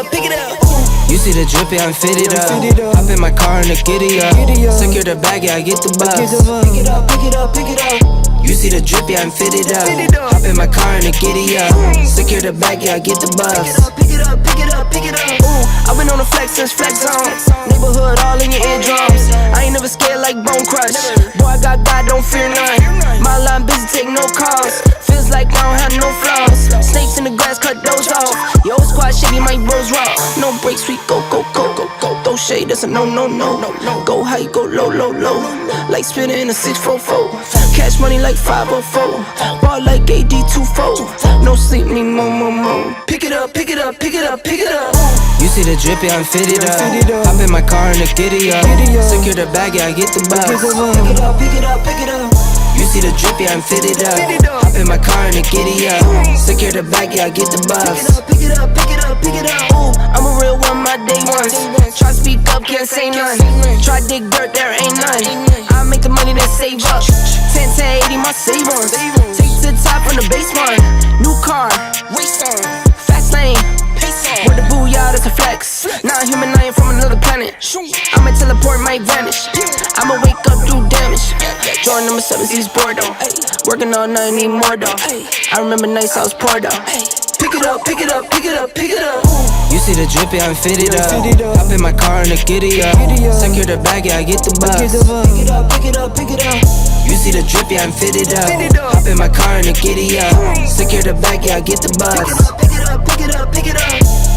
up, pick it up. You see the drip, yeah, I'm fitted up. Hop in my car and the giddy up. Secure the bag, yeah, I get the bus. Pick it up, pick it up, pick it up. You see the drip, yeah, I'm fitted up. Hop in my car and the giddy up. Secure the bag, yeah, I get the bus. Pick it up, pick it up, pick it up. I've been on the flex since flex zone. Neighborhood all in your eardrums. I ain't never scared like Bone Crush. Boy, I got God, don't fear none. My line busy, take no calls. Feels like I don't have no flaws. Snakes in the grass, cut those off. Yo, squad shady, my bros raw. No breaks, we go, go, go, go, go. Throw shade, that's a no, no, no. Go high, go low, low, low. Like spinning in a 644. Cash money like 504. Ball like AD24. No sleep, need more, more, more. Pick it up, pick it up, pick it up, pick it up. You see the drip, yeah, I'm fitted up. Hop in my car and the giddy up. Secure the bag, yeah, I get the bus. Pick it up, pick it up, pick it up. You see the drip, yeah, I'm fitted up. Hop in my car and the giddy up. Secure the bag, yeah, I get the bus. Pick it up, pick it up, pick it up. Ooh, I'm a real one, my day ones. Try speak up, can't say none. Try dig dirt, there ain't none. I make the money that save up. 10, 10, 80, my save ones. Take to the top from the basement. New car, race on. Fast lane, pace on. With the booyah, that's a flex. Not human, I ain't from another planet. I'ma teleport, might vanish. I'ma wake up, do damage. Jordan number 7, he's bored though. Working all night, need more though. I remember nights I was poor though. Pick it up, pick it up, pick it up, pick it up. You see the drip, yeah, I'm fitted up. Hop in my car and the giddy up. Secure the bag, yeah, I get the bus. Pick it up, pick it up, pick it up. You see the drip, yeah, I'm fitted up. Hop in my car and the giddy up. Secure the bag, yeah, I get the bus. Pick it up, pick it up, pick it up.